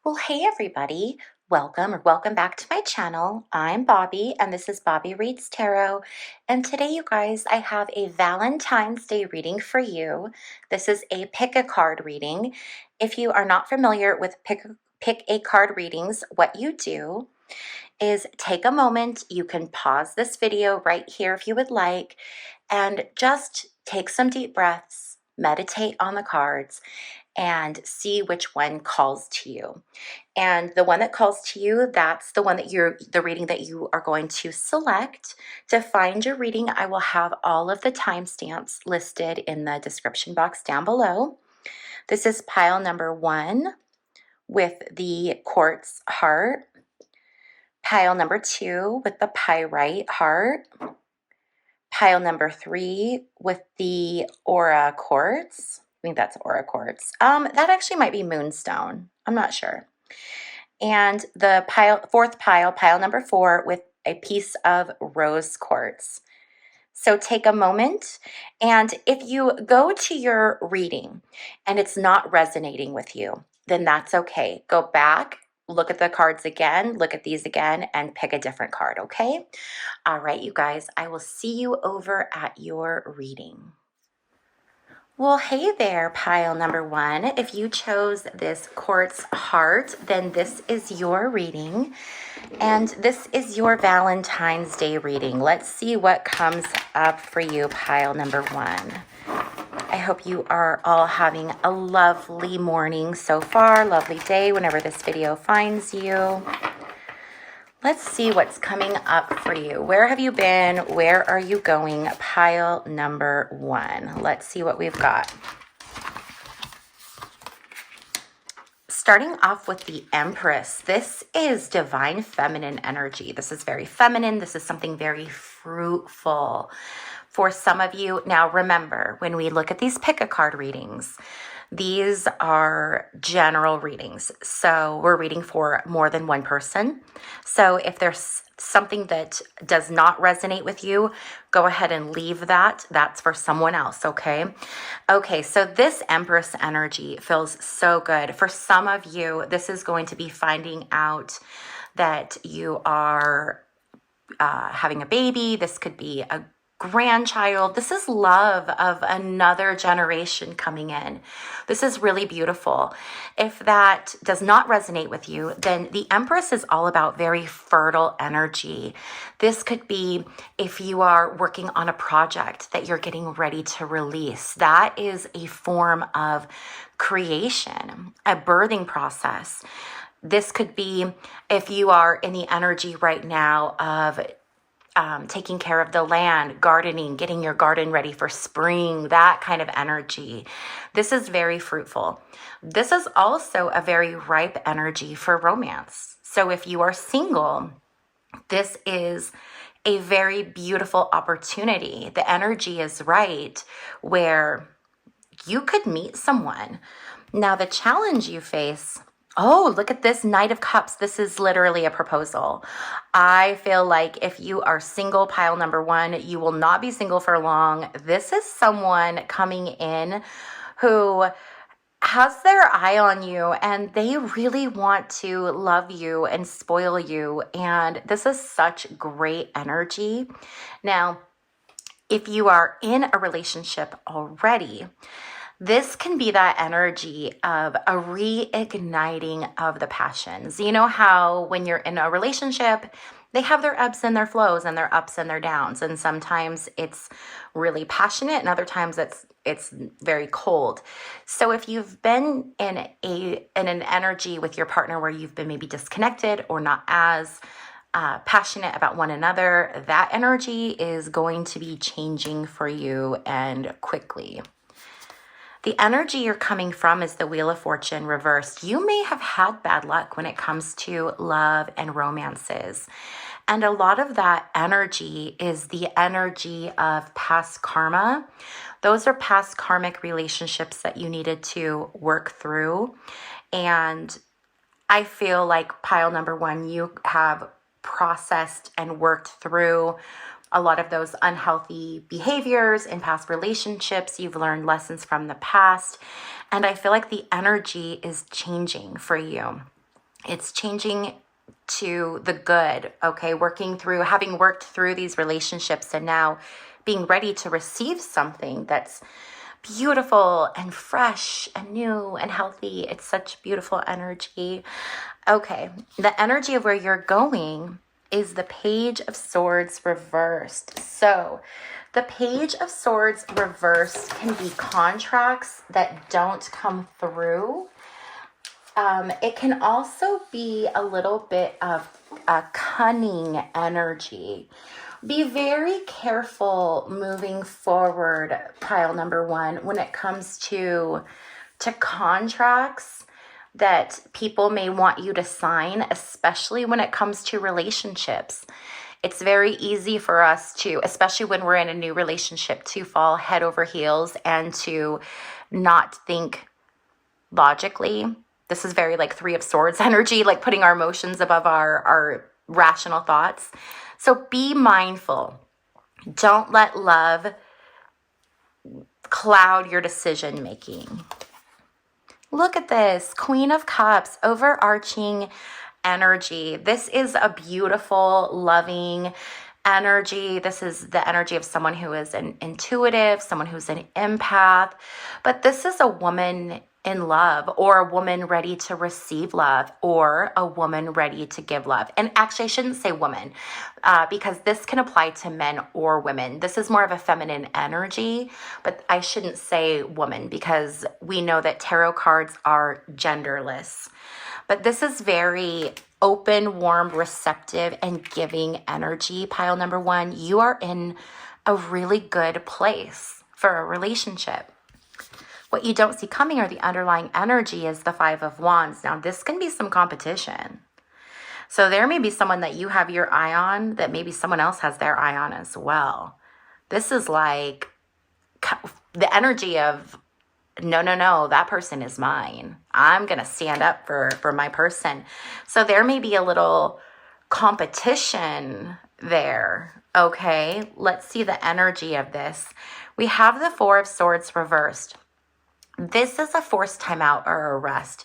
Well, hey everybody. Welcome back to my channel. I'm Bobbie and this is Bobbie Reads Tarot. And today, you guys, I have a Valentine's Day reading for you. This is a pick a card reading. If you are not familiar with pick a card readings, what you do is take a moment. You can pause this video right here if you would like and just take some deep breaths, meditate on the cards, and see which one calls to you. And the one that calls to you, that's the one that the reading that you are going to select. To find your reading, I will have all of the timestamps listed in the description box down below. This is pile number 1 with the quartz heart, pile number 2 with the pyrite heart, pile number 3 with the aura quartz. I think that's aura quartz. That actually might be moonstone. I'm not sure. And the fourth pile number 4 with a piece of rose quartz. So take a moment, and if you go to your reading and it's not resonating with you, then that's okay. Go back, look at the cards again, look at these again, and pick a different card, okay? All right, you guys, I will see you over at your reading. Well, hey there, pile number 1. If you chose this quartz heart, then this is your reading. And this is your Valentine's Day reading. Let's see what comes up for you, pile number 1. I hope you are all having a lovely morning so far, lovely day whenever this video finds you. Let's see what's coming up for you. Where have you been? Where are you going? Pile number 1. Let's see what we've got. Starting off with the Empress, this is divine feminine energy. This is very feminine. This is something very fruitful for some of you. Now, remember, when we look at these pick-a-card readings, these are general readings. So we're reading for more than one person. So if there's something that does not resonate with you, go ahead and leave that. That's for someone else, okay? Okay, so this Empress energy feels so good. For some of you, this is going to be finding out that you are having a baby. This could be a grandchild. This is love of another generation coming in. This is really beautiful. If that does not resonate with you, then the Empress is all about very fertile energy. This could be if you are working on a project that you're getting ready to release. That is a form of creation, a birthing process. This could be if you are in the energy right now of taking care of the land, gardening, getting your garden ready for spring, that kind of energy. This is very fruitful. This is also a very ripe energy for romance. So if you are single, this is a very beautiful opportunity. The energy is right where you could meet someone. Now, the challenge you face, oh, look at this Knight of Cups. This is literally a proposal. I feel like if you are single, pile number 1, you will not be single for long. This is someone coming in who has their eye on you and they really want to love you and spoil you. And this is such great energy. Now, if you are in a relationship already, this can be that energy of a reigniting of the passions. You know how when you're in a relationship, they have their ebbs and their flows and their ups and their downs. And sometimes it's really passionate and other times it's very cold. So if you've been in an energy with your partner where you've been maybe disconnected or not as passionate about one another, that energy is going to be changing for you and quickly. The energy you're coming from is the Wheel of Fortune reversed. You may have had bad luck when it comes to love and romances. And a lot of that energy is the energy of past karma. Those are past karmic relationships that you needed to work through. And I feel like pile number 1, you have processed and worked through a lot of those unhealthy behaviors in past relationships. You've learned lessons from the past. And I feel like the energy is changing for you. It's changing to the good, okay? Having worked through these relationships and now being ready to receive something that's beautiful and fresh and new and healthy. It's such beautiful energy. Okay, the energy of where you're going is the Page of Swords reversed. So the Page of Swords reversed can be contracts that don't come through. It can also be a little bit of a cunning energy. Be very careful moving forward, pile number one, when it comes to contracts that people may want you to sign, especially when it comes to relationships. It's very easy for us to, especially when we're in a new relationship, to fall head over heels and to not think logically. This is very like Three of Swords energy, like putting our emotions above our rational thoughts. So be mindful. Don't let love cloud your decision making. Look at this, Queen of Cups, overarching energy. This is a beautiful, loving energy. This is the energy of someone who is an intuitive, someone who's an empath. But this is a woman in love, or a woman ready to receive love, or a woman ready to give love. And actually, I shouldn't say woman, because this can apply to men or women. This is more of a feminine energy, but I shouldn't say woman because we know that tarot cards are genderless. But this is very open, warm, receptive, and giving energy. Pile number one, you are in a really good place for a relationship. What you don't see coming or the underlying energy is the Five of Wands. Now, this can be some competition. So there may be someone that you have your eye on that maybe someone else has their eye on as well. This is like the energy of, no, that person is mine. I'm going to stand up for my person. So there may be a little competition there. Okay, let's see the energy of this. We have the Four of Swords reversed. This is a forced timeout or arrest.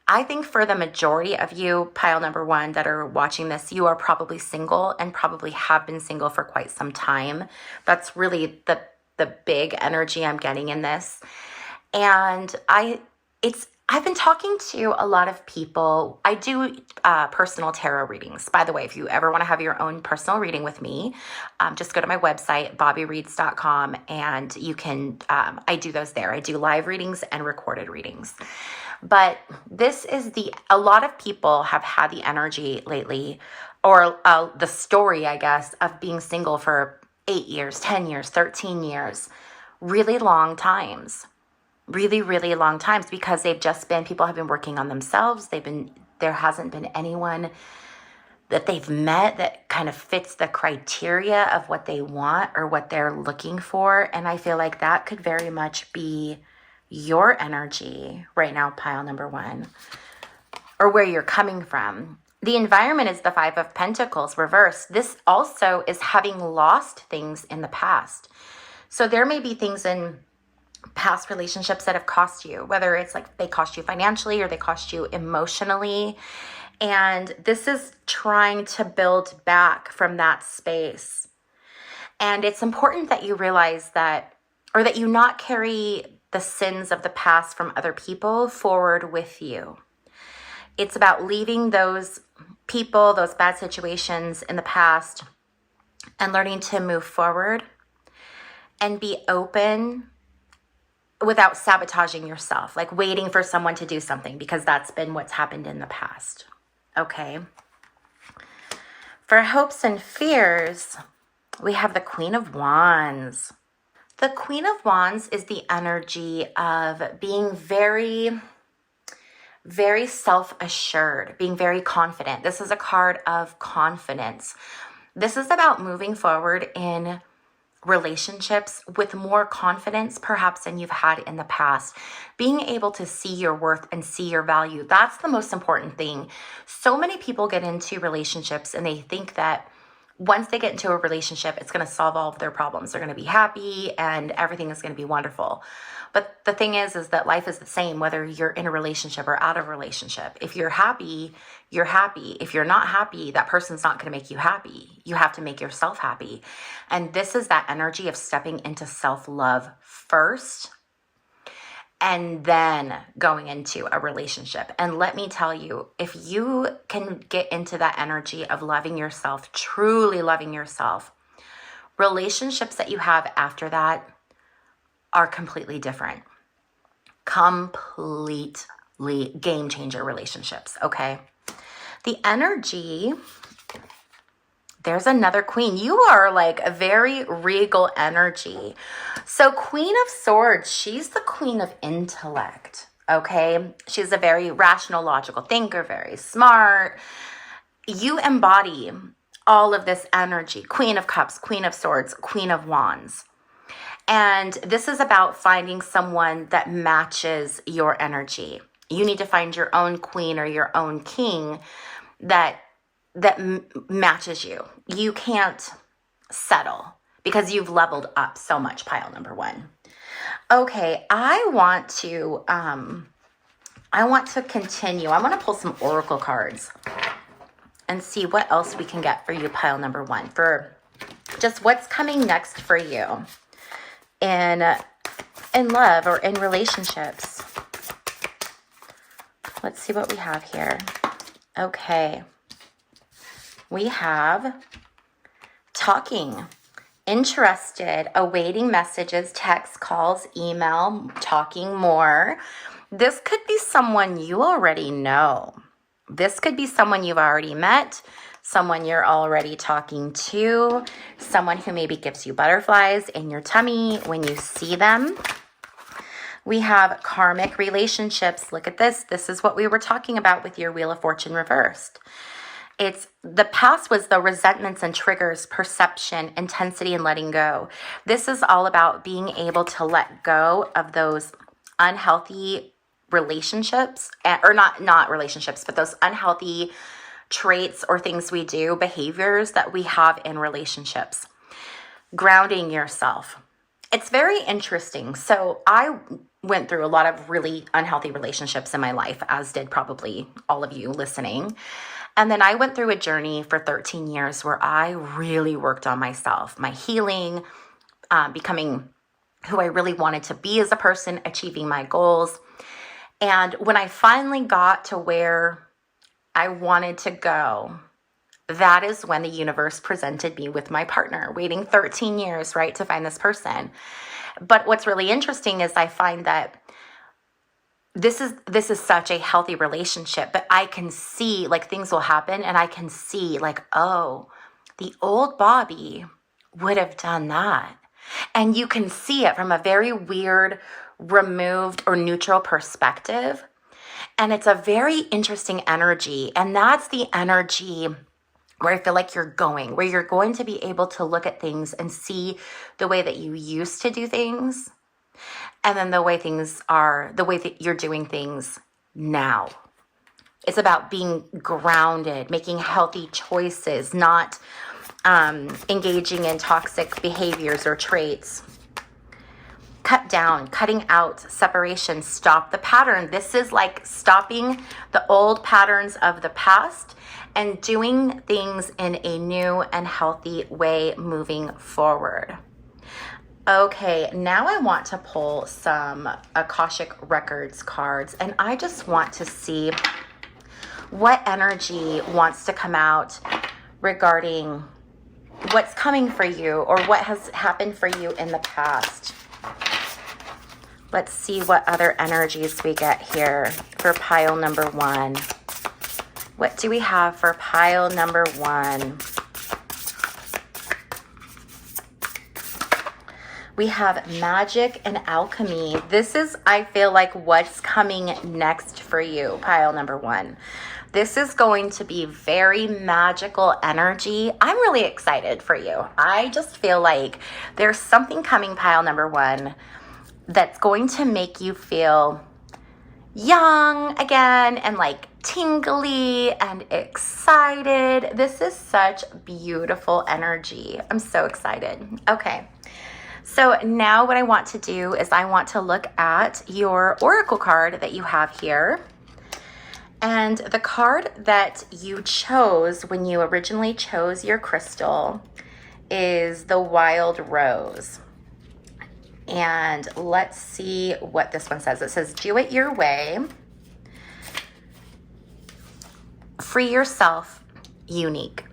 I think for the majority of you, pile number one, that are watching this, you are probably single and probably have been single for quite some time. That's really the big energy I'm getting in this. And I've been talking to a lot of people. I do personal tarot readings. By the way, if you ever want to have your own personal reading with me, just go to my website, bobbiereads.com, and you can, I do those there. I do live readings and recorded readings. But this is a lot of people have had the energy lately, or the story, I guess, of being single for 8 years, 10 years, 13 years, really long times. Really, really long times, because people have been working on themselves. There hasn't been anyone that they've met that kind of fits the criteria of what they want or what they're looking for. And I feel like that could very much be your energy right now, pile number one, or where you're coming from. The environment is the Five of Pentacles reversed. This also is having lost things in the past. So there may be things in past relationships that have cost you, whether it's like they cost you financially or they cost you emotionally. And this is trying to build back from that space. And it's important that you realize that, or that you not carry the sins of the past from other people forward with you. It's about leaving those people, those bad situations in the past, and learning to move forward and be open without sabotaging yourself, like waiting for someone to do something, because that's been what's happened in the past. Okay. For hopes and fears, we have the Queen of Wands. The Queen of Wands is the energy of being very, very self-assured, being very confident. This is a card of confidence. This is about moving forward in relationships with more confidence perhaps than you've had in the past. Being able to see your worth and see your value. That's the most important thing. So many people get into relationships and they think that once they get into a relationship, it's going to solve all of their problems. They're going to be happy and everything is going to be wonderful. But the thing is that life is the same, whether you're in a relationship or out of a relationship. If you're happy, you're happy. If you're not happy, that person's not going to make you happy. You have to make yourself happy. And this is that energy of stepping into self-love first and then going into a relationship. And let me tell you, if you can get into that energy of loving yourself, truly loving yourself, relationships that you have after that are completely different. Completely game changer relationships, okay? The energy, there's another queen. You are like a very regal energy. So Queen of Swords, she's the queen of intellect, okay? She's a very rational, logical thinker, very smart. You embody all of this energy. Queen of Cups, Queen of Swords, Queen of Wands. And this is about finding someone that matches your energy. You need to find your own queen or your own king that matches you. You can't settle because you've leveled up so much, pile number one. Okay, I want to continue. I want to pull some oracle cards and see what else we can get for you, pile number one, for just what's coming next for you in love or in relationships. Let's see what we have here. Okay. We have talking, interested, awaiting messages, texts, calls, email, talking more. This could be someone you already know. This could be someone you've already met, someone you're already talking to, someone who maybe gives you butterflies in your tummy when you see them. We have karmic relationships. Look at this. This is what we were talking about with your Wheel of Fortune reversed. It's the past was the resentments and triggers, perception, intensity, and letting go. This is all about being able to let go of those unhealthy relationships, or not relationships, but those unhealthy traits or things we do, behaviors that we have in relationships. Grounding yourself. It's very interesting. So I went through a lot of really unhealthy relationships in my life, as did probably all of you listening. And then I went through a journey for 13 years where I really worked on myself, my healing, becoming who I really wanted to be as a person, achieving my goals. And when I finally got to where I wanted to go, that is when the universe presented me with my partner, waiting 13 years, right, to find this person. But what's really interesting is I find that this is such a healthy relationship, but I can see like things will happen and I can see like, oh, the old Bobbie would have done that. And you can see it from a very weird, removed or neutral perspective. And it's a very interesting energy. And that's the energy where I feel like you're going, where you're going to be able to look at things and see the way that you used to do things. And then the way things are, the way that you're doing things now. It's about being grounded, making healthy choices, not engaging in toxic behaviors or traits. Cut down, cutting out, separation, stop the pattern. This is like stopping the old patterns of the past and doing things in a new and healthy way moving forward. Okay, now I want to pull some Akashic Records cards, and I just want to see what energy wants to come out regarding what's coming for you or what has happened for you in the past. Let's see what other energies we get here for pile number one. What do we have for pile number one? We have magic and alchemy. This is, I feel like, what's coming next for you, pile number one. This is going to be very magical energy. I'm really excited for you. I just feel like there's something coming, pile number one, that's going to make you feel young again and like tingly and excited. This is such beautiful energy. I'm so excited. Okay. So now what I want to do is I want to look at your oracle card that you have here. And the card that you chose when you originally chose your crystal is the Wild Rose. And let's see what this one says. It says, do it your way. Free yourself, unique.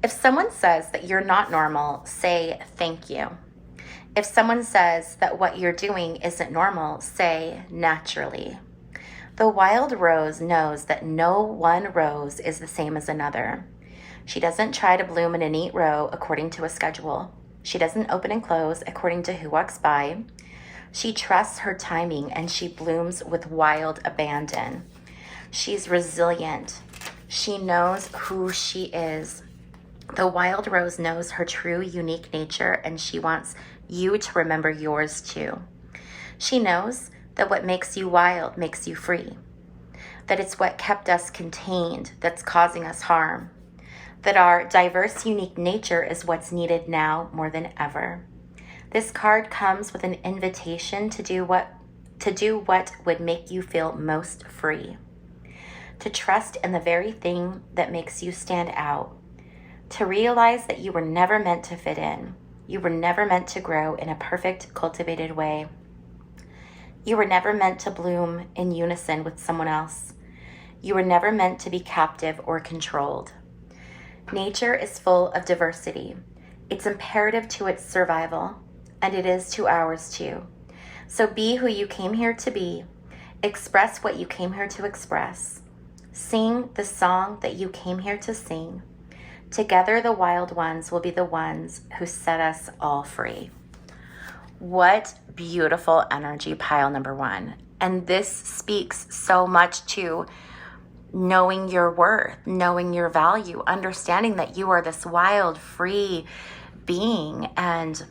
If someone says that you're not normal, say thank you. If someone says that what you're doing isn't normal, say naturally. The wild rose knows that no one rose is the same as another. She doesn't try to bloom in a neat row according to a schedule. She doesn't open and close according to who walks by. She trusts her timing and she blooms with wild abandon. She's resilient. She knows who she is. The wild rose knows her true, unique nature, and she wants you to remember yours too. She knows that what makes you wild makes you free, that it's what kept us contained that's causing us harm, that our diverse, unique nature is what's needed now more than ever. This card comes with an invitation to do what would make you feel most free, to trust in the very thing that makes you stand out, to realize that you were never meant to fit in. You were never meant to grow in a perfect, cultivated way. You were never meant to bloom in unison with someone else. You were never meant to be captive or controlled. Nature is full of diversity. It's imperative to its survival, and it is to ours too. So be who you came here to be. Express what you came here to express. Sing the song that you came here to sing. Together, the wild ones will be the ones who set us all free. What beautiful energy, pile number one. And this speaks so much to knowing your worth, knowing your value, understanding that you are this wild, free being, and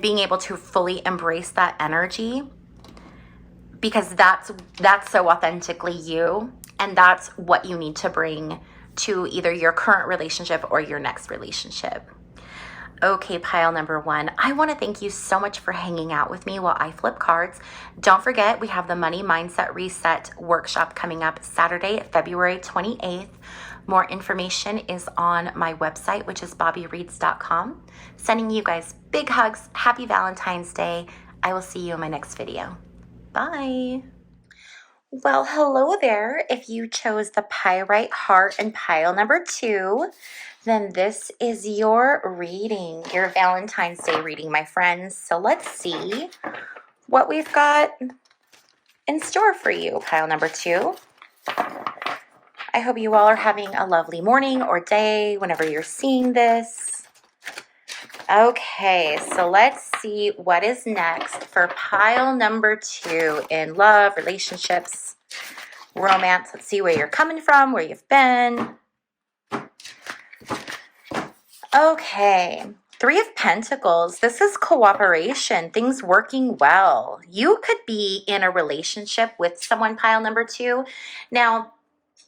being able to fully embrace that energy, because that's so authentically you, and that's what you need to bring to either your current relationship or your next relationship. Okay, pile number one, I want to thank you so much for hanging out with me while I flip cards. Don't forget, we have the Money Mindset Reset workshop coming up Saturday, February 28th. More information is on my website, which is bobbiereads.com. Sending you guys big hugs. Happy Valentine's Day. I will see you in my next video. Bye. Well, hello there. If you chose the pyrite heart and pile number two, then this is your reading, your Valentine's Day reading, my friends. So let's see what we've got in store for you, pile number two. I hope you all are having a lovely morning or day whenever you're seeing this. Okay, so let's see what is next for pile number two in love, relationships, romance. Let's see where you're coming from, where you've been. Okay, Three of Pentacles. This is cooperation, things working well. You could be in a relationship with someone, pile number two. Now,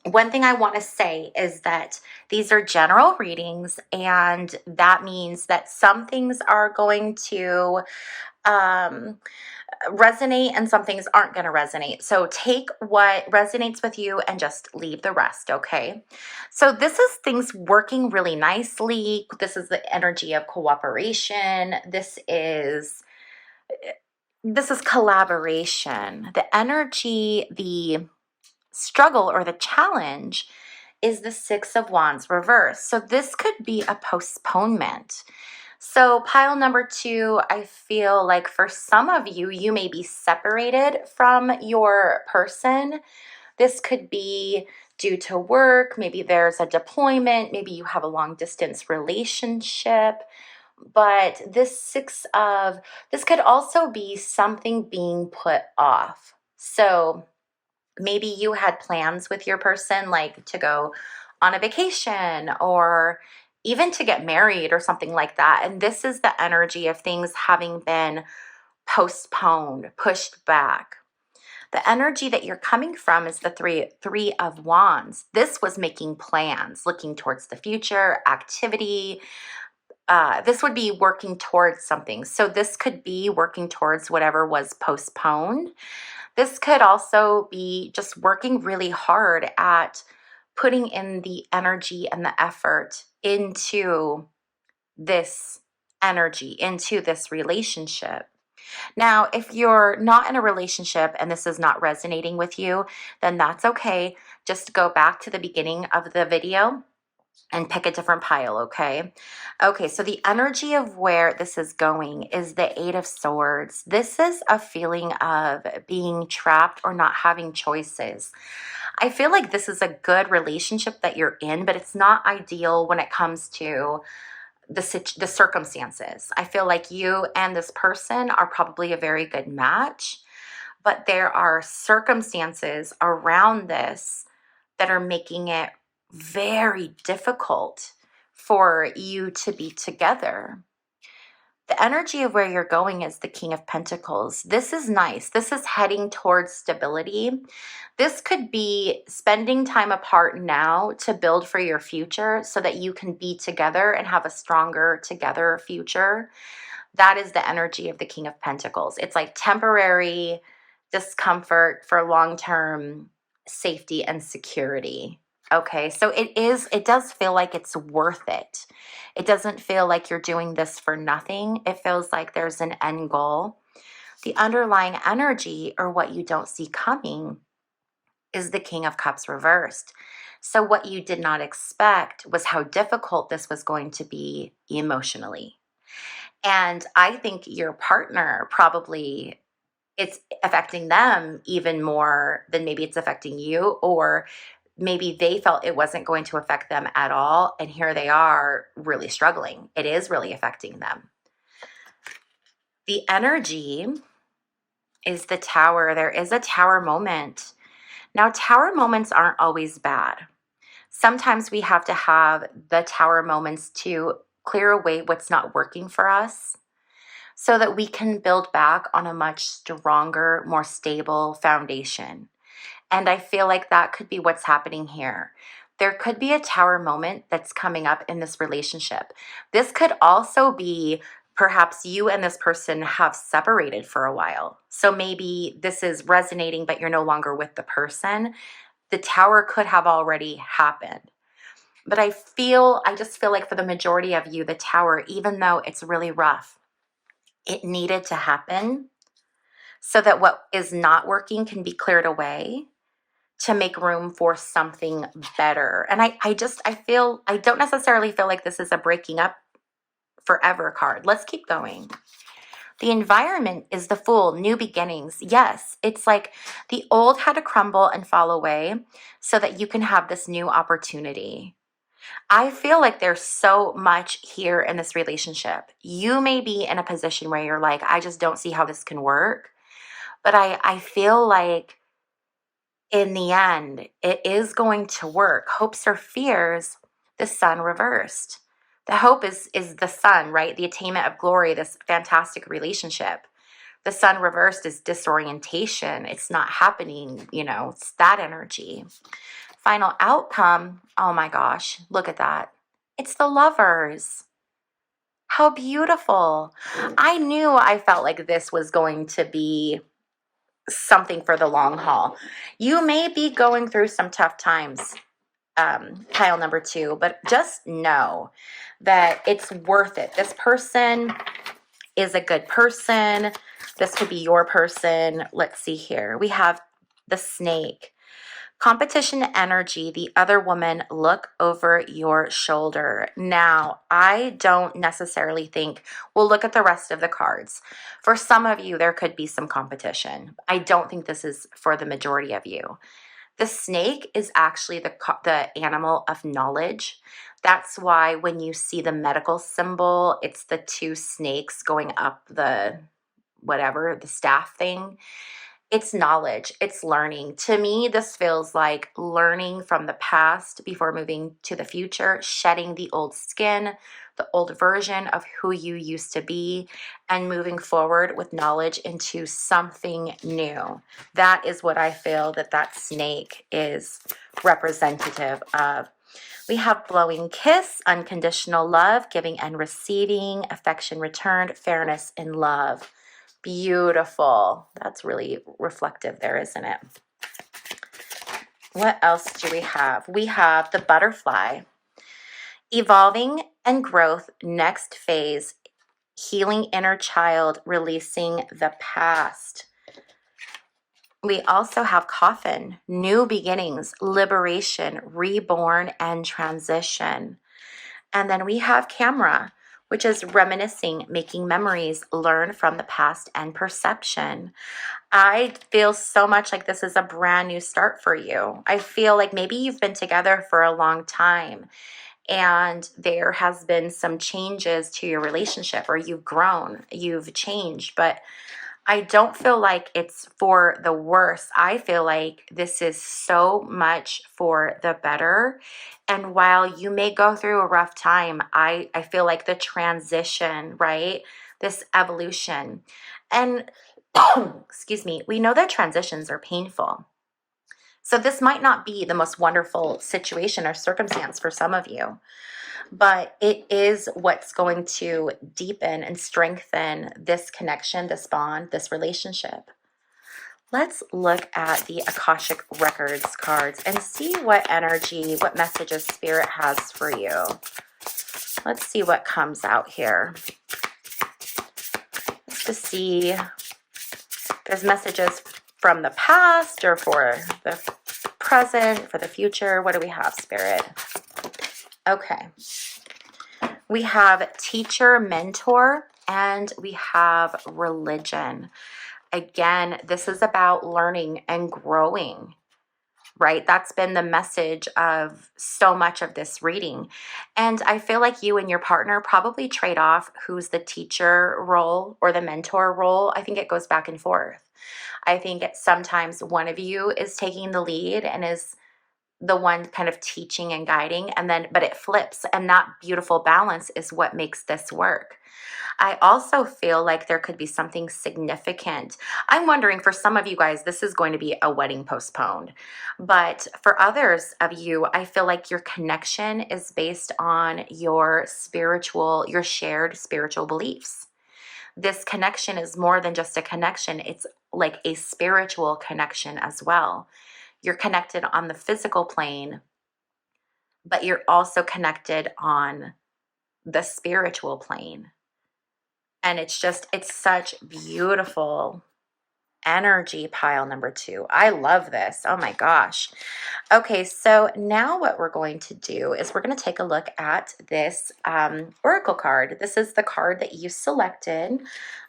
one thing I want to say is that these are general readings, and that means that some things are going to resonate and some things aren't going to resonate. So take what resonates with you and just leave the rest, okay? So this is things working really nicely. This is the energy of cooperation. This is collaboration. The energy, the struggle or the challenge is the Six of Wands reversed. So this could be a postponement. So pile number two, I feel like for some of you, you may be separated from your person. This could be due to work. Maybe there's a deployment. Maybe you have a long distance relationship. But this could also be something being put off. So maybe you had plans with your person, like to go on a vacation or even to get married or something like that. And this is the energy of things having been postponed, pushed back. The energy that you're coming from is the three of wands. This was making plans, looking towards the future, activity. This would be working towards something. So this could be working towards whatever was postponed. This could also be just working really hard at putting in the energy and the effort into this energy, into this relationship. Now, if you're not in a relationship and this is not resonating with you, then that's okay. Just go back to the beginning of the video and pick a different pile, okay? Okay, so the energy of where this is going is the Eight of Swords. This is a feeling of being trapped or not having choices. I feel like this is a good relationship that you're in, but it's not ideal when it comes to the circumstances. I feel like you and this person are probably a very good match, but there are circumstances around this that are making it very difficult for you to be together. The energy of where you're going is the King of Pentacles. This is nice. This is heading towards stability. This could be spending time apart now to build for your future so that you can be together and have a stronger together future. That is the energy of the King of Pentacles. It's like temporary discomfort for long-term safety and security. Okay, so it does feel like it's worth it. It doesn't feel like you're doing this for nothing. It feels like there's an end goal. The underlying energy, or what you don't see coming, is the King of Cups reversed. So what you did not expect was how difficult this was going to be emotionally. And I think your partner probably, it's affecting them even more than maybe it's affecting you, or maybe they felt it wasn't going to affect them at all, and here they are really struggling. It is really affecting them. The energy is the Tower. There is a Tower moment. Now, Tower moments aren't always bad. Sometimes we have to have the Tower moments to clear away what's not working for us so that we can build back on a much stronger, more stable foundation. And I feel like that could be what's happening here. There could be a Tower moment that's coming up in this relationship. This could also be perhaps you and this person have separated for a while. So maybe this is resonating, but you're no longer with the person. The Tower could have already happened. But I just feel like for the majority of you, the Tower, even though it's really rough, it needed to happen so that what is not working can be cleared away to make room for something better. And I don't necessarily feel like this is a breaking up forever card. Let's keep going. The environment is the Fool, new beginnings. Yes, it's like the old had to crumble and fall away so that you can have this new opportunity. I feel like there's so much here in this relationship. You may be in a position where you're like, I just don't see how this can work. But I feel like in the end, it is going to work. Hopes or fears, the Sun reversed. The hope is the Sun, right? The attainment of glory, this fantastic relationship. The Sun reversed is disorientation. It's not happening, it's that energy. Final outcome, oh my gosh, look at that. It's the Lovers. How beautiful. I knew I felt like this was going to be something for the long haul. You may be going through some tough times, pile number 2, but just know that it's worth it. This person is a good person. This could be your person. Let's see here. We have the Snake. Competition energy, the other woman, look over your shoulder. Now, I don't necessarily think, we'll look at the rest of the cards. For some of you, there could be some competition. I don't think this is for the majority of you. The snake is actually the animal of knowledge. That's why when you see the medical symbol, it's the 2 snakes going up the whatever, the staff thing. It's knowledge, it's learning. To me, this feels like learning from the past before moving to the future, shedding the old skin, the old version of who you used to be, and moving forward with knowledge into something new. That is what I feel that snake is representative of. We have blowing kiss, unconditional love, giving and receiving, affection returned, fairness in love. Beautiful. That's really reflective there, isn't it? What else do we have? We have the butterfly. Evolving and growth, next phase, healing inner child, releasing the past. We also have coffin, new beginnings, liberation, reborn, and transition. And then we have camera, which is reminiscing, making memories, learn from the past, and perception. I feel so much like this is a brand new start for you. I feel like maybe you've been together for a long time and there has been some changes to your relationship, or you've grown, you've changed, but I don't feel like it's for the worse. I feel like this is so much for the better. And while you may go through a rough time, I feel like the transition, right? This evolution. And excuse me, we know that transitions are painful. So this might not be the most wonderful situation or circumstance for some of you, but it is what's going to deepen and strengthen this connection, this bond, this relationship. Let's look at the Akashic Records cards and see what energy, what messages Spirit has for you. Let's see what comes out here. Let's just see if there's messages from the past or for the present, for the future. What do we have, Spirit? Okay. We have teacher, mentor, and we have religion. Again, this is about learning and growing, right? That's been the message of so much of this reading. And I feel like you and your partner probably trade off who's the teacher role or the mentor role. I think it goes back and forth. I think sometimes one of you is taking the lead and is the one kind of teaching and guiding, and then but it flips, and that beautiful balance is what makes this work. I also feel like there could be something significant. I'm wondering, for some of you guys, this is going to be a wedding postponed, but for others of you, I feel like your connection is based on your shared spiritual beliefs. This connection is more than just a connection. It's like a spiritual connection as well. You're connected on the physical plane, but you're also connected on the spiritual plane. And it's such beautiful energy, pile number 2. I love this. Oh my gosh. Okay, so now what we're going to do is we're going to take a look at this oracle card. This is the card that you selected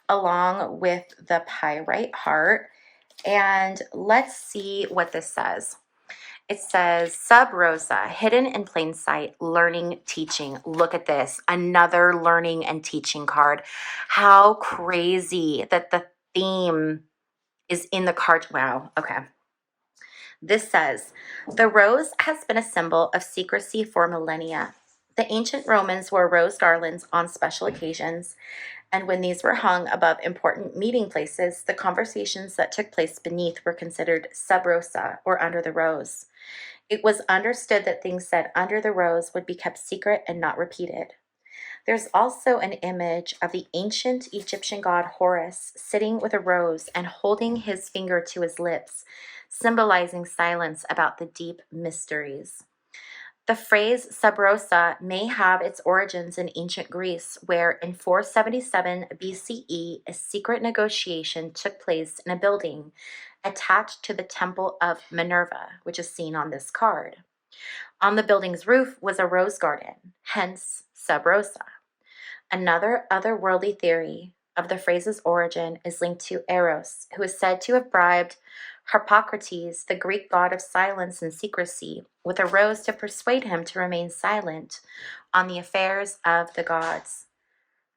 along with the pyrite heart. And let's see what this says. It says, Sub Rosa, hidden in plain sight, learning, teaching. Look at this, another learning and teaching card. How crazy that the theme is in the card. Wow, okay. This says, the rose has been a symbol of secrecy for millennia. The ancient Romans wore rose garlands on special occasions, and when these were hung above important meeting places, the conversations that took place beneath were considered sub rosa, or under the rose. It was understood that things said under the rose would be kept secret and not repeated. There's also an image of the ancient Egyptian god Horus sitting with a rose and holding his finger to his lips, symbolizing silence about the deep mysteries. The phrase sub rosa may have its origins in ancient Greece, where in 477 BCE, a secret negotiation took place in a building attached to the Temple of Minerva, which is seen on this card. On the building's roof was a rose garden, hence sub rosa. Another otherworldly theory of the phrase's origin is linked to Eros, who is said to have bribed Harpocrates, the Greek god of silence and secrecy, with a rose to persuade him to remain silent on the affairs of the gods.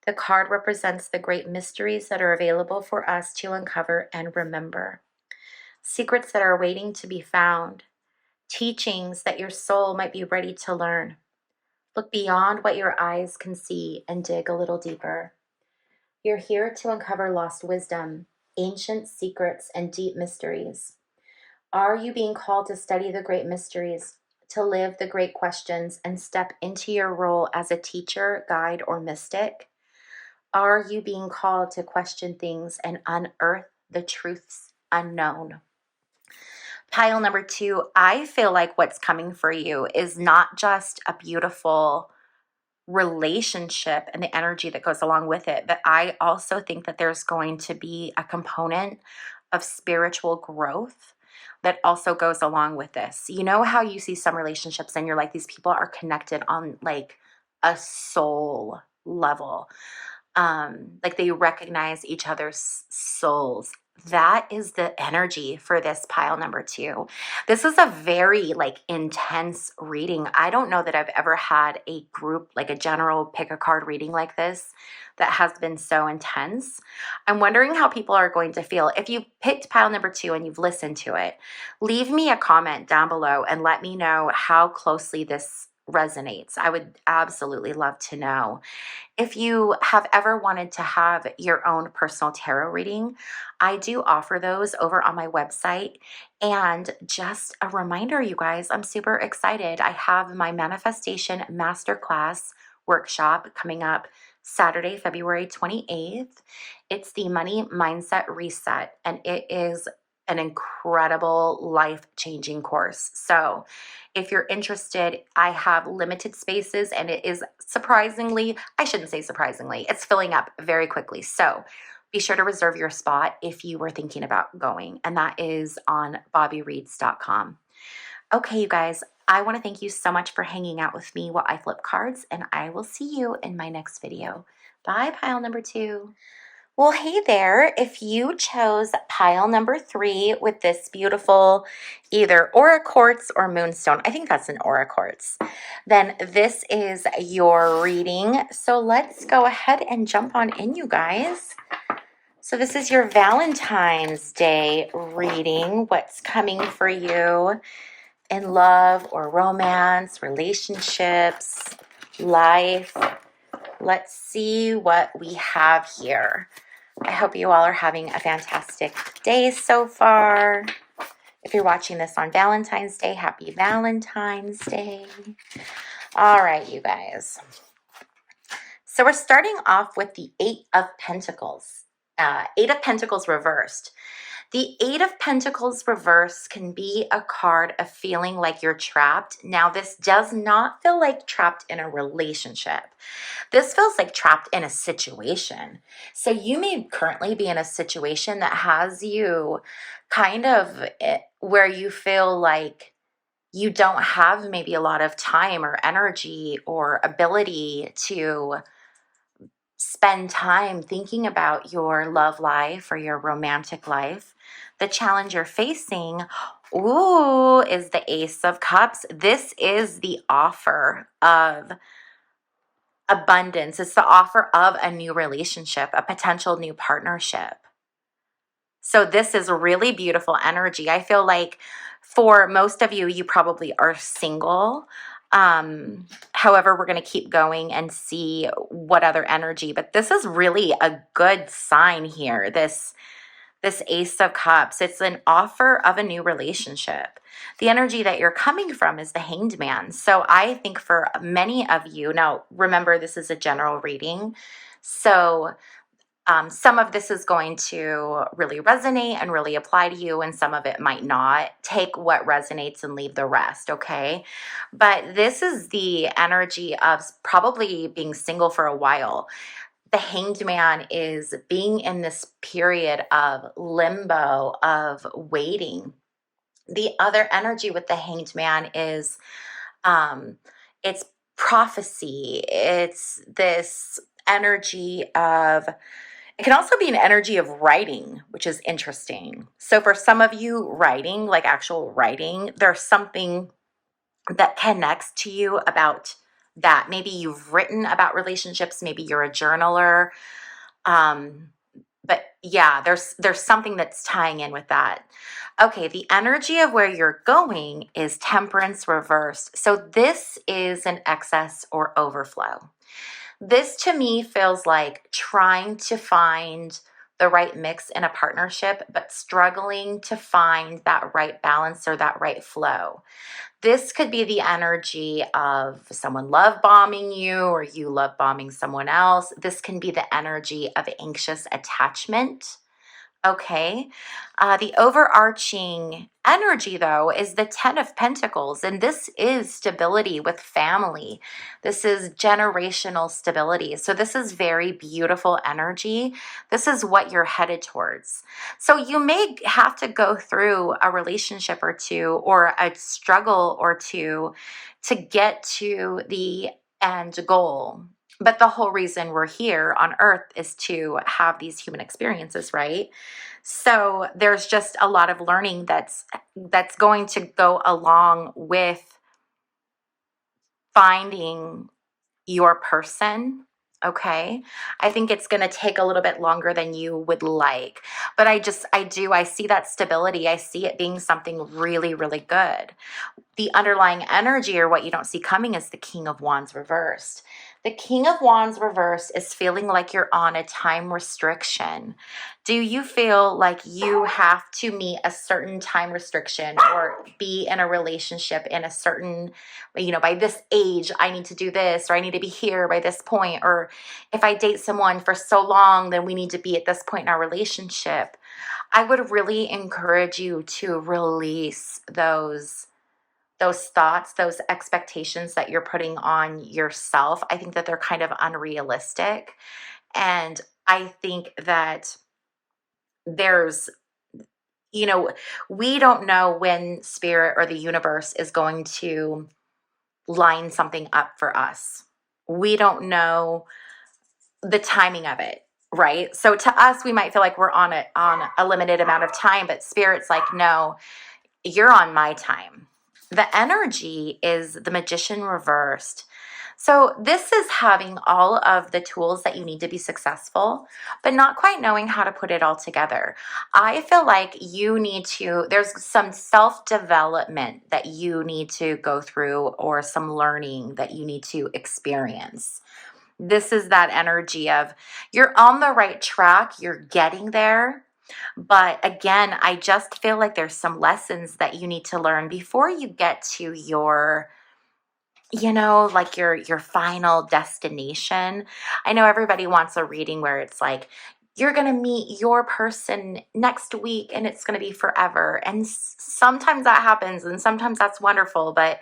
The card represents the great mysteries that are available for us to uncover and remember. secrets that are waiting to be found, teachings that your soul might be ready to learn. Look beyond what your eyes can see and dig a little deeper. You're here to uncover lost wisdom, ancient secrets, and deep mysteries. Are you being called to study the great mysteries, to live the great questions, and step into your role as a teacher, guide, or mystic? Are you being called to question things and unearth the truths unknown? Pile number 2, I feel like what's coming for you is not just a beautiful relationship and the energy that goes along with it, but I also think that there's going to be a component of spiritual growth that also goes along with this. You know how you see some relationships and you're like, these people are connected on like a soul level. Like they recognize each other's souls. That is the energy for this pile number 2. This is a very like intense reading. I don't know that I've ever had a group, like a general pick a card reading like this that has been so intense. I'm wondering how people are going to feel. If you picked pile number 2 and you've listened to it, leave me a comment down below and let me know how closely this resonates. I would absolutely love to know. If you have ever wanted to have your own personal tarot reading, I do offer those over on my website. And just a reminder, you guys, I'm super excited. I have my Manifestation Masterclass workshop coming up Saturday, February 28th. It's the Money Mindset Reset, and it is an incredible life-changing course. So if you're interested, I have limited spaces, and it is surprisingly, I shouldn't say surprisingly, it's filling up very quickly. So be sure to reserve your spot if you were thinking about going, and that is on bobbiereads.com. Okay, you guys, I want to thank you so much for hanging out with me while I flip cards, and I will see you in my next video. Bye, pile number 2. Well, hey there. If you chose pile number 3 with this beautiful either aura quartz or moonstone, I think that's an aura quartz, then this is your reading. So let's go ahead and jump on in, you guys. So this is your Valentine's Day reading. What's coming for you in love or romance, relationships, life? Let's see what we have here. I hope you all are having a fantastic day so far. If you're watching this on Valentine's Day, happy Valentine's Day. All right, you guys. So we're starting off with the 8 of Pentacles. 8 of Pentacles reversed. The 8 of Pentacles reverse can be a card of feeling like you're trapped. Now, this does not feel like trapped in a relationship. This feels like trapped in a situation. So you may currently be in a situation that has you kind of where you feel like you don't have maybe a lot of time or energy or ability to spend time thinking about your love life or your romantic life. The challenge you're facing, ooh, is the Ace of Cups. This is the offer of abundance. It's the offer of a new relationship, a potential new partnership. So this is really beautiful energy. I feel like for most of you, you probably are single. However, we're going to keep going and see what other energy, but this is really a good sign here. This Ace of Cups, it's an offer of a new relationship. The energy that you're coming from is the Hanged Man. So I think for many of you, now remember this is a general reading, so some of this is going to really resonate and really apply to you, and some of it might not. Take what resonates and leave the rest, okay? But this is the energy of probably being single for a while. The Hanged Man is being in this period of limbo, of waiting. The other energy with the Hanged Man is it's prophecy. It's this energy of, it can also be an energy of writing, which is interesting. So for some of you, writing, like actual writing, there's something that connects to you about that. Maybe you've written about relationships, maybe you're a journaler. But yeah, there's something that's tying in with that. Okay, the energy of where you're going is temperance reversed. So this is an excess or overflow. This to me feels like trying to find the right mix in a partnership, but struggling to find that right balance or that right flow. This could be the energy of someone love bombing you or you love bombing someone else. This can be the energy of anxious attachment. Okay. The overarching energy, though, is the 10 of Pentacles, and this is stability with family. This is generational stability. So, this is very beautiful energy. This is what you're headed towards. So, you may have to go through a relationship or two or a struggle or two to get to the end goal. But the whole reason we're here on earth is to have these human experiences, right? So there's just a lot of learning that's going to go along with finding your person. Okay. I think it's going to take a little bit longer than you would like, but I see that stability. I see it being something really, really good. The underlying energy or what you don't see coming is the King of Wands reversed. The King of Wands reversed is feeling like you're on a time restriction. Do you feel like you have to meet a certain time restriction or be in a relationship in a certain, by this age, I need to do this, or I need to be here by this point, or if I date someone for so long, then we need to be at this point in our relationship? I would really encourage you to release those thoughts, those expectations that you're putting on yourself. I think that they're kind of unrealistic. And I think that there's, we don't know when spirit or the universe is going to line something up for us. We don't know the timing of it, right? So to us, we might feel like we're on a limited amount of time, but spirit's like, no, you're on my time. The energy is the Magician reversed. So this is having all of the tools that you need to be successful, but not quite knowing how to put it all together. I feel like there's some self-development that you need to go through or some learning that you need to experience. This is that energy of you're on the right track, you're getting there. But again, I just feel like there's some lessons that you need to learn before you get to your final destination. I know everybody wants a reading where it's like, you're going to meet your person next week and it's going to be forever. And sometimes that happens and sometimes that's wonderful. But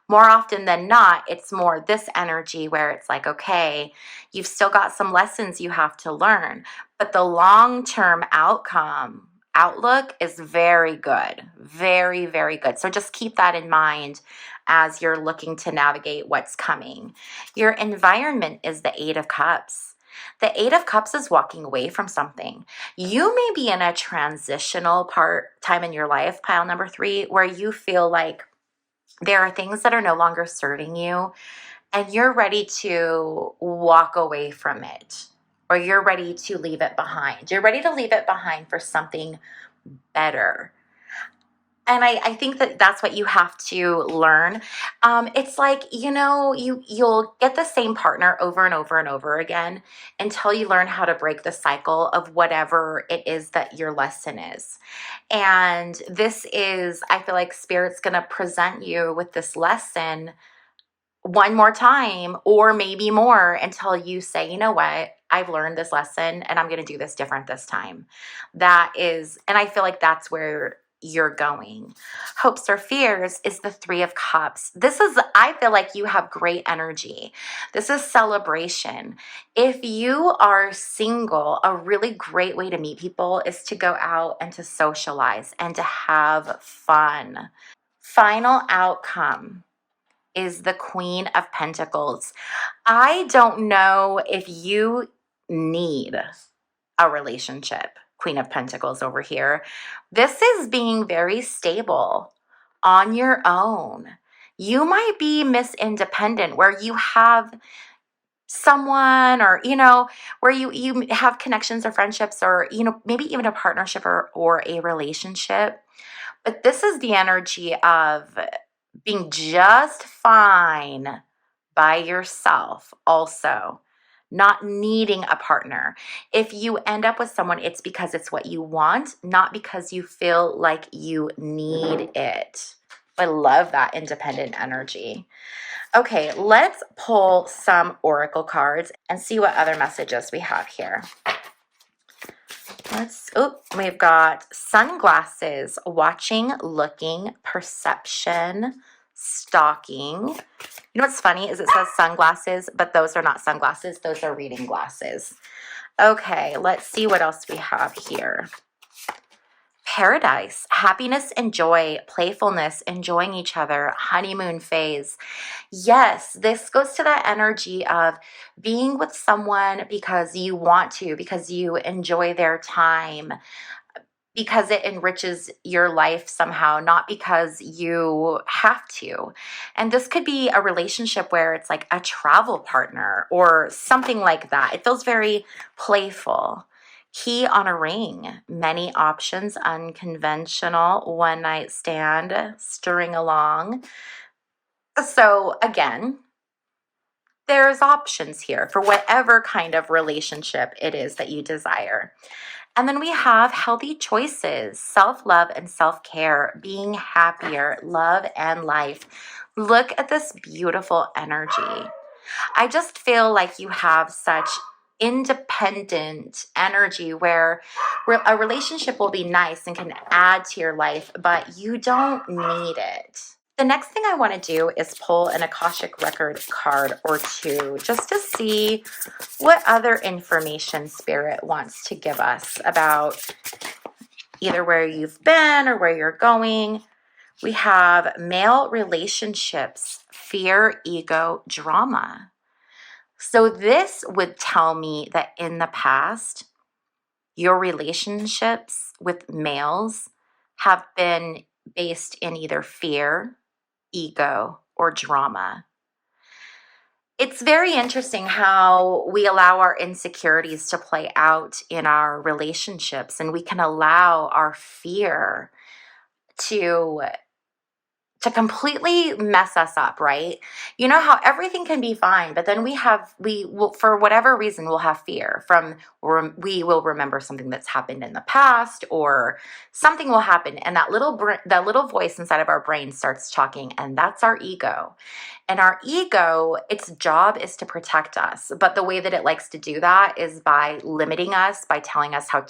more often than not, it's more this energy where it's like, okay, you've still got some lessons you have to learn, but the long-term outlook is very good, very, very good. So just keep that in mind as you're looking to navigate what's coming. Your environment is the Eight of Cups. The Eight of Cups is walking away from something. You may be in a transitional time in your life, pile number 3, where you feel like there are things that are no longer serving you and you're ready to walk away from it, or you're ready to leave it behind. You're ready to leave it behind for something better. And I think that that's what you have to learn. It's like, you'll get the same partner over and over and over again until you learn how to break the cycle of whatever it is that your lesson is. And I feel like Spirit's going to present you with this lesson one more time or maybe more until you say, you know what, I've learned this lesson and I'm going to do this different this time. And I feel like that's where you're going. Hopes or fears is the Three of Cups. I feel like you have great energy. This is celebration. If you are single, a really great way to meet people is to go out and to socialize and to have fun. Final outcome is the Queen of Pentacles. I don't know if you need a relationship, Queen of Pentacles over here. This is being very stable on your own. You might be Miss Independent, where you have someone or, where you have connections or friendships or, maybe even a partnership or a relationship. But this is the energy of being just fine by yourself also, not needing a partner. If you end up with someone, it's because it's what you want, not because you feel like you need it. I love that independent energy. Okay, let's pull some oracle cards and see what other messages we have here. We've got sunglasses, watching, looking, perception, stalking. You know what's funny is it says sunglasses, but those are not sunglasses. Those are reading glasses. Okay, let's see what else we have here. Paradise, happiness and joy, playfulness, enjoying each other, honeymoon phase. Yes, this goes to that energy of being with someone because you want to, because you enjoy their time, because it enriches your life somehow, not because you have to. And this could be a relationship where it's like a travel partner or something like that. It feels very playful. Key on a ring, many options, unconventional, one night stand, stirring along. So again, there's options here for whatever kind of relationship it is that you desire. And then we have healthy choices, self-love and self-care, being happier, love and life. Look at this beautiful energy. I just feel like you have such independent energy where a relationship will be nice and can add to your life, but you don't need it. The next thing I want to do is pull an Akashic Record card or two just to see what other information Spirit wants to give us about either where you've been or where you're going. We have male relationships, fear, ego, drama. So this would tell me that in the past, your relationships with males have been based in either fear, ego, or drama. It's very interesting how we allow our insecurities to play out in our relationships, and we can allow our fear to completely mess us up, right? You know how everything can be fine, but then we will, for whatever reason, we'll have fear from, or we will remember something that's happened in the past, or something will happen, and that little voice inside of our brain starts talking, and that's our ego. And our ego, its job is to protect us, but the way that it likes to do that is by limiting us, by telling us how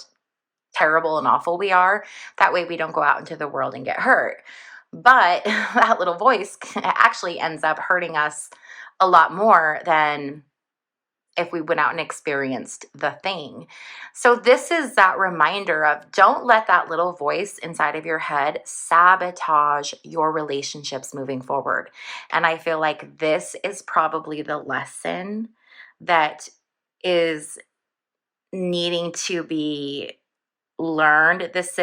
terrible and awful we are. That way we don't go out into the world and get hurt. But that little voice actually ends up hurting us a lot more than if we went out and experienced the thing. So this is that reminder of don't let that little voice inside of your head sabotage your relationships moving forward. And I feel like this is probably the lesson that is needing to be learned. This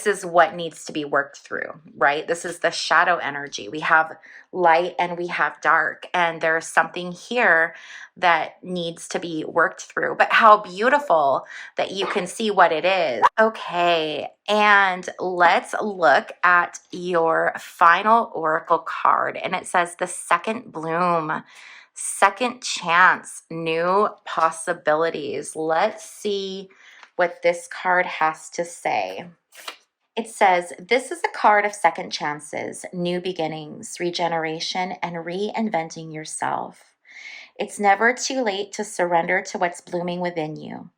is what needs to be worked through, right? This is the shadow energy. We have light and we have dark, and there's something here that needs to be worked through. But how beautiful that you can see what it is. Okay, and let's look at your final oracle card, and it says the second bloom. Second chance, new possibilities. Let's see what this card has to say. It says, this is a card of second chances, new beginnings, regeneration, and reinventing yourself. It's never too late to surrender to what's blooming within you.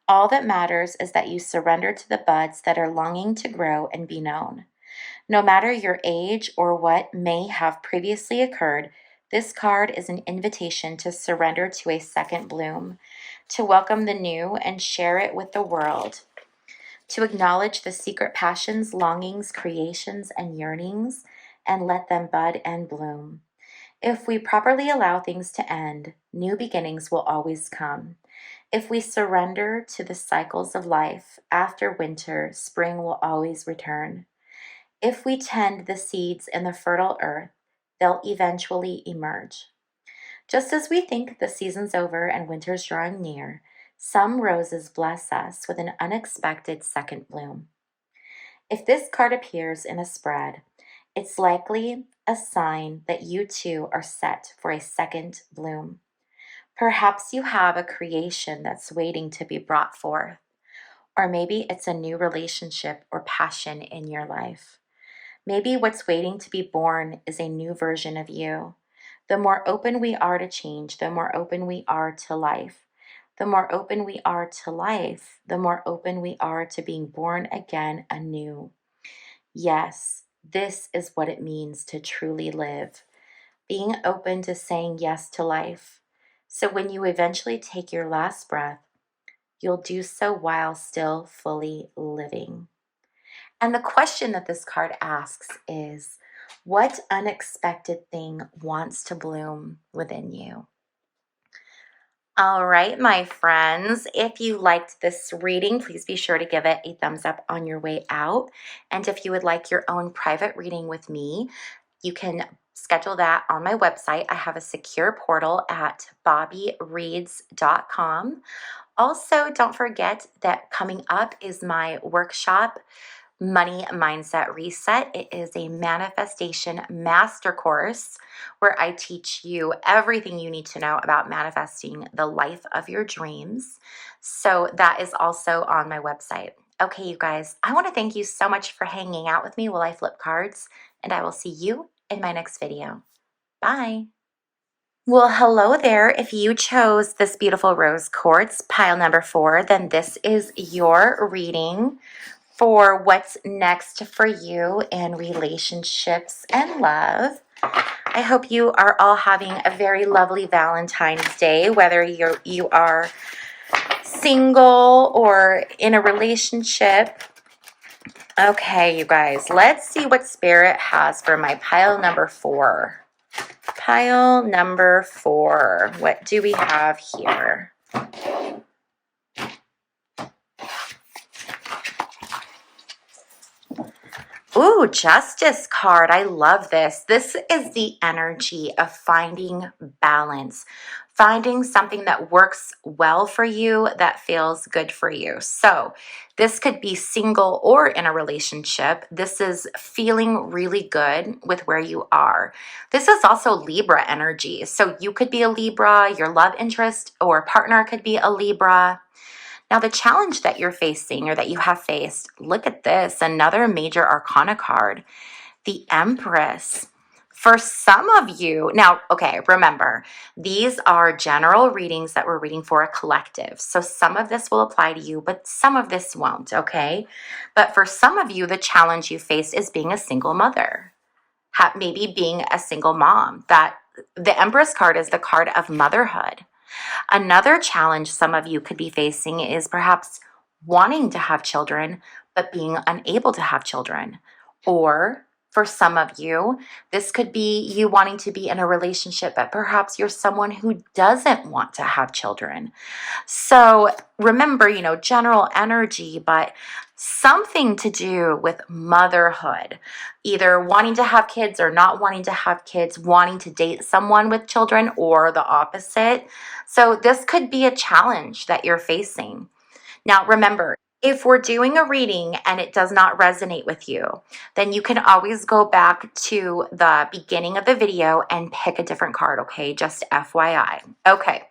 All that matters is that you surrender to the buds that are longing to grow and be known. No matter your age or what may have previously occurred, this card is an invitation to surrender to a second bloom, to welcome the new and share it with the world, to acknowledge the secret passions, longings, creations, and yearnings, and let them bud and bloom. If we properly allow things to end, new beginnings will always come. If we surrender to the cycles of life, after winter, spring will always return. If we tend the seeds in the fertile earth, they'll eventually emerge. Just as we think the season's over and winter's drawing near, some roses bless us with an unexpected second bloom. If this card appears in a spread, it's likely a sign that you too are set for a second bloom. Perhaps you have a creation that's waiting to be brought forth, or maybe it's a new relationship or passion in your life. Maybe what's waiting to be born is a new version of you. The more open we are to change, the more open we are to life. The more open we are to life, the more open we are to being born again anew. Yes, this is what it means to truly live. Being open to saying yes to life. So when you eventually take your last breath, you'll do so while still fully living. And the question that this card asks is, what unexpected thing wants to bloom within you? All right, my friends, if you liked this reading, please be sure to give it a thumbs up on your way out. And if you would like your own private reading with me, you can schedule that on my website. I have a secure portal at bobbiereads.com. Also, don't forget that coming up is my workshop, Money Mindset Reset. It is a manifestation master course where I teach you everything you need to know about manifesting the life of your dreams. So that is also on my website. Okay, you guys, I want to thank you so much for hanging out with me while I flip cards, and I will see you in my next video. Bye. Well, hello there. If you chose this beautiful rose quartz, pile number 4, then this is your reading for what's next for you in relationships and love. I hope you are all having a very lovely Valentine's Day, whether you are single or in a relationship. Okay, you guys, let's see what Spirit has for my pile number 4. Pile number 4. What do we have here? Ooh, Justice card. I love this. This is the energy of finding balance, finding something that works well for you, that feels good for you. So this could be single or in a relationship. This is feeling really good with where you are. This is also Libra energy. So you could be a Libra, your love interest or partner could be a Libra. Now, the challenge that you're facing or that you have faced, look at this, another major arcana card, the Empress. For some of you, now, okay, remember, these are general readings that we're reading for a collective. So some of this will apply to you, but some of this won't, okay? But for some of you, the challenge you face is being a single mother, maybe being a single mom. That the Empress card is the card of motherhood. Another challenge some of you could be facing is perhaps wanting to have children, but being unable to have children. Or for some of you, this could be you wanting to be in a relationship, but perhaps you're someone who doesn't want to have children. So remember, general energy, but something to do with motherhood, either wanting to have kids or not wanting to have kids, wanting to date someone with children or the opposite. So this could be a challenge that you're facing. Now, remember, if we're doing a reading and it does not resonate with you, then you can always go back to the beginning of the video and pick a different card, okay? Just FYI. Okay.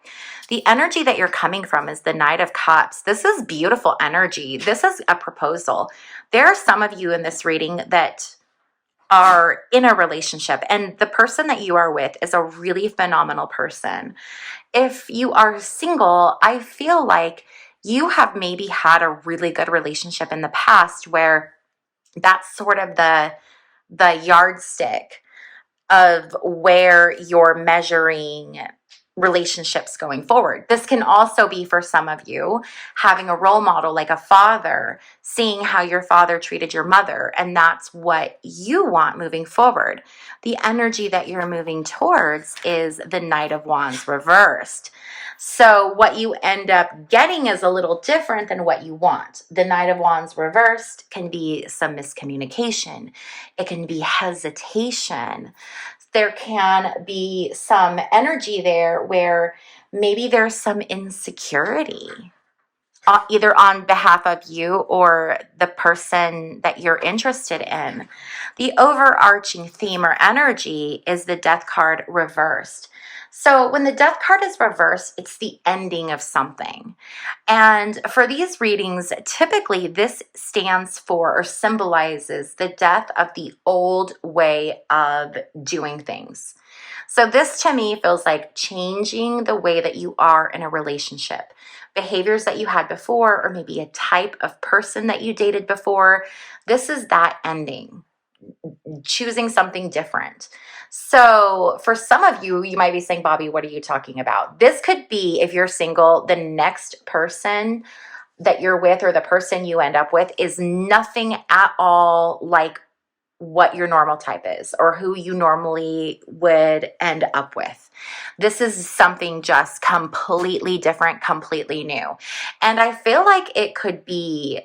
The energy that you're coming from is the Knight of Cups. This is beautiful energy. This is a proposal. There are some of you in this reading that are in a relationship, and the person that you are with is a really phenomenal person. If you are single, I feel like you have maybe had a really good relationship in the past where that's sort of the yardstick of where you're measuring relationships going forward. This can also be for some of you having a role model like a father, seeing how your father treated your mother, and that's what you want moving forward. The energy that you're moving towards is the Knight of Wands reversed. So what you end up getting is a little different than what you want. The Knight of Wands reversed can be some miscommunication. It can be hesitation. There can be some energy there where maybe there's some insecurity. either on behalf of you or the person that you're interested in. The overarching theme or energy is the death card reversed. So when the death card is reversed, it's the ending of something. And for these readings, typically this stands for or symbolizes the death of the old way of doing things. So this to me feels like changing the way that you are in a relationship. Behaviors that you had before, or maybe a type of person that you dated before. This is that ending, choosing something different. So for some of you, you might be saying, Bobbie, what are you talking about? This could be, if you're single, the next person that you're with or the person you end up with is nothing at all like what your normal type is or who you normally would end up with. This is something just completely different, completely new. And I feel like it could be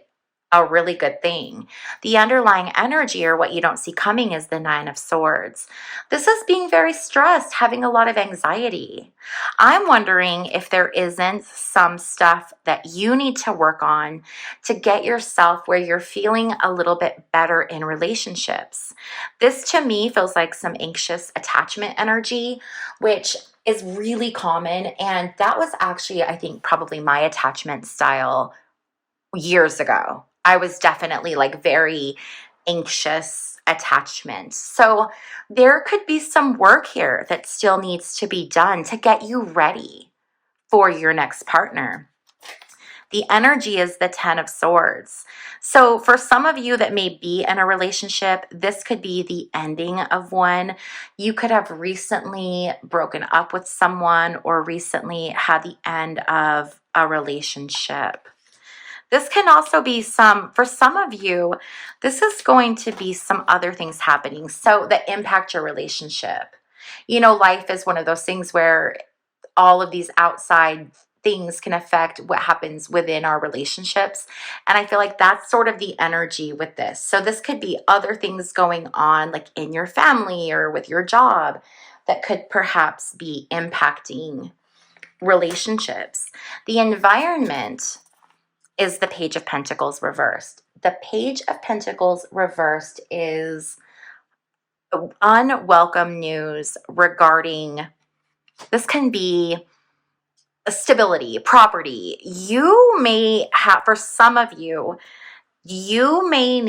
a really good thing. The underlying energy, or what you don't see coming, is the Nine of Swords. This is being very stressed, having a lot of anxiety. I'm wondering if there isn't some stuff that you need to work on to get yourself where you're feeling a little bit better in relationships. This to me feels like some anxious attachment energy, which is really common. And that was actually, I think, probably my attachment style years ago. I was definitely like very anxious attachment. So there could be some work here that still needs to be done to get you ready for your next partner. The energy is the Ten of Swords. So for some of you that may be in a relationship, this could be the ending of one. You could have recently broken up with someone or recently had the end of a relationship. This can also be for some of you, this is going to be some other things happening so that impact your relationship. You know, life is one of those things where all of these outside things can affect what happens within our relationships. And I feel like that's sort of the energy with this. So this could be other things going on, like in your family or with your job, that could perhaps be impacting relationships. The environment is the Page of Pentacles reversed. The Page of Pentacles reversed is unwelcome news regarding, this can be stability, property. You may have, for some of you, you may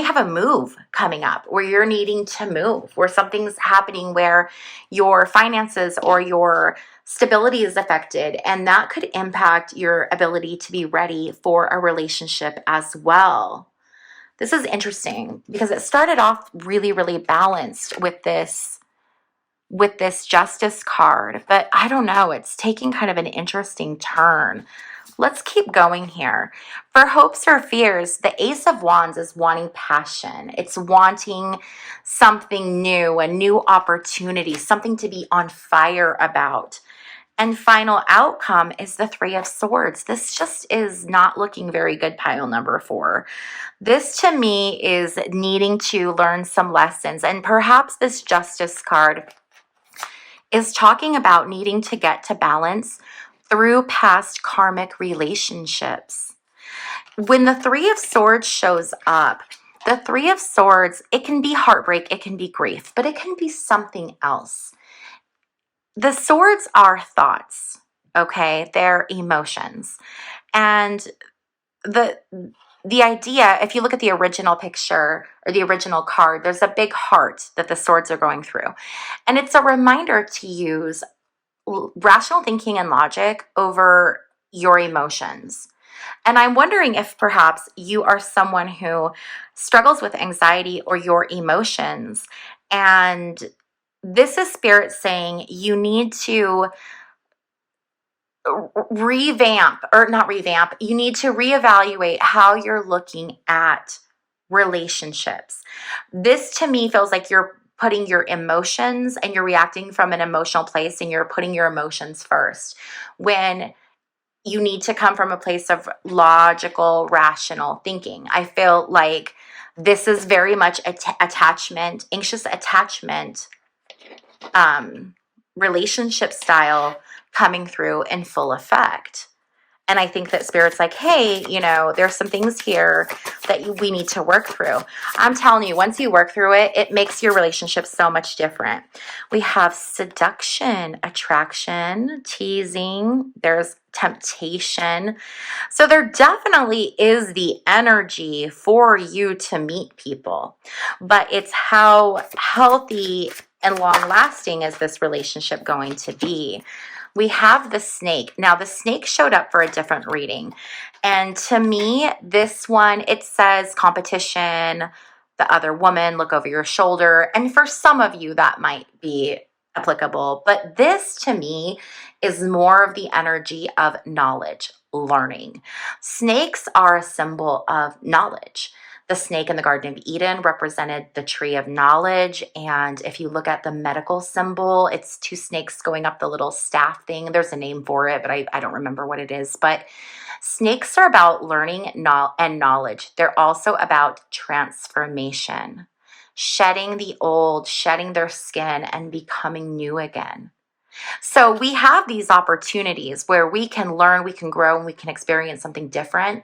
have a move coming up where you're needing to move, where something's happening where your finances or your stability is affected, and that could impact your ability to be ready for a relationship as well. This is interesting because it started off really, really balanced with this Justice card, but I don't know, it's taking kind of an interesting turn. Let's keep going here. For hopes or fears, the Ace of Wands is wanting passion. It's wanting something new, a new opportunity, something to be on fire about. And final outcome is the Three of Swords. This just is not looking very good, pile number 4. This to me is needing to learn some lessons. And perhaps this Justice card is talking about needing to get to balance through past karmic relationships. When the Three of Swords shows up, the Three of Swords, it can be heartbreak, it can be grief, but it can be something else. The swords are thoughts, okay? They're emotions. And the idea, if you look at the original picture or the original card, there's a big heart that the swords are going through. And it's a reminder to use rational thinking and logic over your emotions. And I'm wondering if perhaps you are someone who struggles with anxiety or your emotions. And this is Spirit saying you need to you need to reevaluate how you're looking at relationships. This to me feels like you're putting your emotions and you're reacting from an emotional place and you're putting your emotions first when you need to come from a place of logical, rational thinking. I feel like this is very much attachment, anxious attachment, relationship style coming through in full effect. And I think that Spirit's like, hey, you know, there's some things here that we need to work through. I'm telling you, once you work through it, it makes your relationship so much different. We have seduction, attraction, teasing, there's temptation. So there definitely is the energy for you to meet people, but it's how healthy and long lasting is this relationship going to be? We have the snake. Now, the snake showed up for a different reading. And to me, this one, it says competition, the other woman, look over your shoulder. And for some of you, that might be applicable. But this, to me, is more of the energy of knowledge, learning. Snakes are a symbol of knowledge. The snake in the Garden of Eden represented the tree of knowledge. And if you look at the medical symbol, it's two snakes going up the little staff thing. There's a name for it, but I don't remember what it is. But snakes are about learning and knowledge. They're also about transformation, shedding the old, shedding their skin, and becoming new again. So we have these opportunities where we can learn, we can grow, and we can experience something different,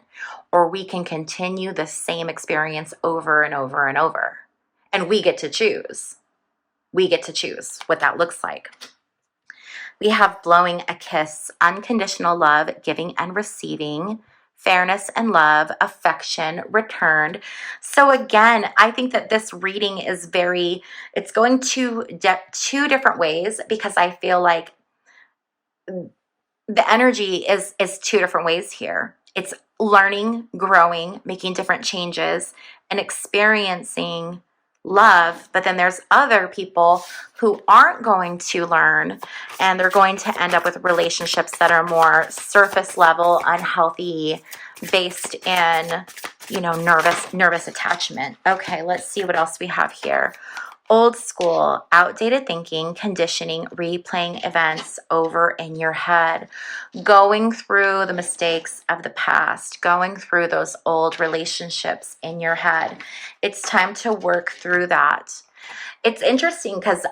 or we can continue the same experience over and over and over. And we get to choose. We get to choose what that looks like. We have blowing a kiss, unconditional love, giving and receiving, fairness and love, affection returned. So again, I think that this reading is it's going to two different ways, because I feel like the energy is two different ways here. It's learning, growing, making different changes, and experiencing love. But then there's other people who aren't going to learn, and they're going to end up with relationships that are more surface level, unhealthy, based in, you know, nervous attachment. Okay, let's see what else we have here. Old school, outdated thinking, conditioning, replaying events over in your head, going through the mistakes of the past, going through those old relationships in your head. It's time to work through that. It's interesting because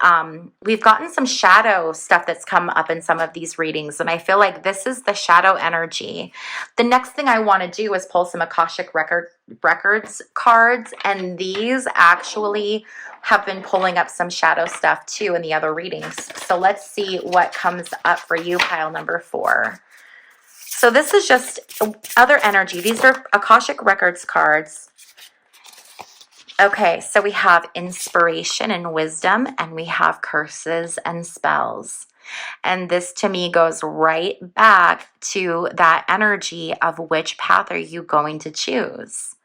we've gotten some shadow stuff that's come up in some of these readings, and I feel like this is the shadow energy. The next thing I want to do is pull some Akashic Records cards, and these actually have been pulling up some shadow stuff too in the other readings. So let's see what comes up for you, pile number 4. So this is just other energy. These are Akashic Records cards. Okay, so we have inspiration and wisdom, and we have curses and spells. And this to me goes right back to that energy of which path are you going to choose.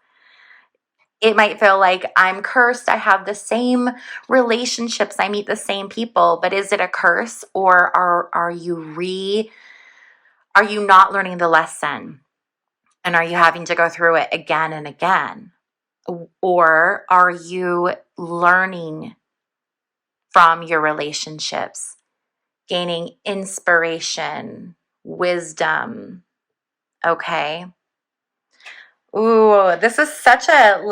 It might feel like I'm cursed, I have the same relationships, I meet the same people, but is it a curse, or are you not learning the lesson? And are you having to go through it again and again? Or are you learning from your relationships, gaining inspiration, wisdom? Okay. Ooh, this is such a,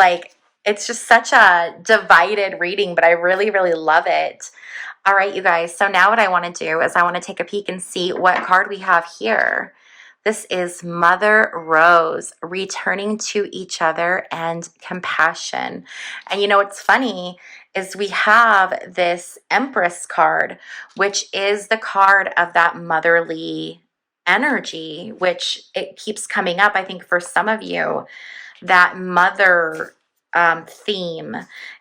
it's just such a divided reading, but I really, really love it. All right, you guys. So now what I want to do is I want to take a peek and see what card we have here. This is Mother Rose, returning to each other and compassion. And you know what's funny is we have this Empress card, which is the card of that motherly energy, which it keeps coming up. I think for some of you, that mother theme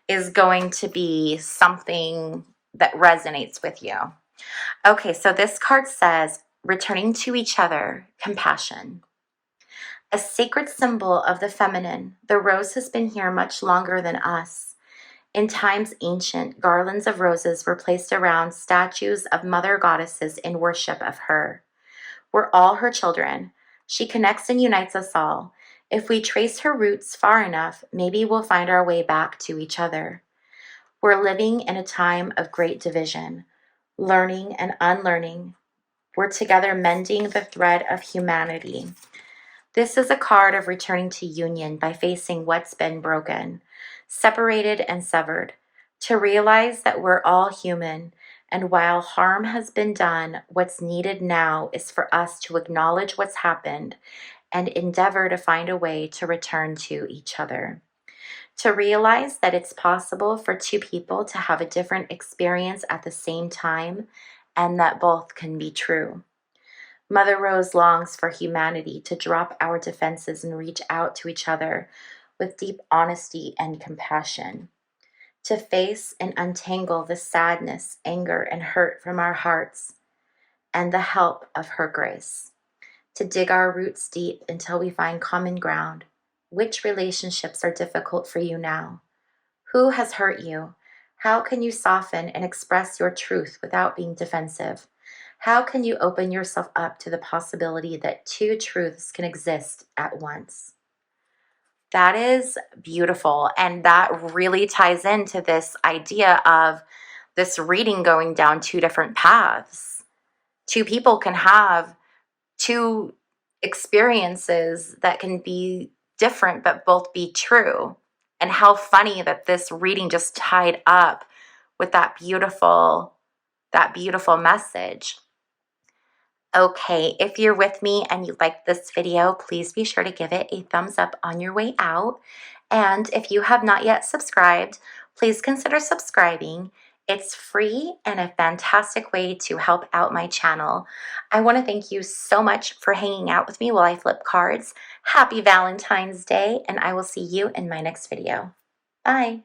is going to be something that resonates with you. Okay, so this card says, returning to each other, compassion. A sacred symbol of the feminine, the rose has been here much longer than us. In times ancient, garlands of roses were placed around statues of mother goddesses in worship of her. We're all her children. She connects and unites us all. If we trace her roots far enough, maybe we'll find our way back to each other. We're living in a time of great division, learning and unlearning. We're together mending the thread of humanity. This is a card of returning to union by facing what's been broken, separated and severed, to realize that we're all human And while harm has been done, what's needed now is for us to acknowledge what's happened and endeavor to find a way to return to each other. To realize that it's possible for two people to have a different experience at the same time, and that both can be true. Mother Rose longs for humanity to drop our defenses and reach out to each other with deep honesty and compassion, to face and untangle the sadness, anger, and hurt from our hearts, and the help of her grace, to dig our roots deep until we find common ground. Which relationships are difficult for you now? Who has hurt you? How can you soften and express your truth without being defensive? How can you open yourself up to the possibility that two truths can exist at once? That is beautiful. And that really ties into this idea of this reading going down two different paths. Two people can have two experiences that can be different but both be true. And how funny that this reading just tied up with that beautiful message. Okay, if you're with me and you like this video, please be sure to give it a thumbs up on your way out. And if you have not yet subscribed, please consider subscribing. It's free and a fantastic way to help out my channel. I want to thank you so much for hanging out with me while I flip cards. Happy Valentine's Day, and I will see you in my next video. Bye.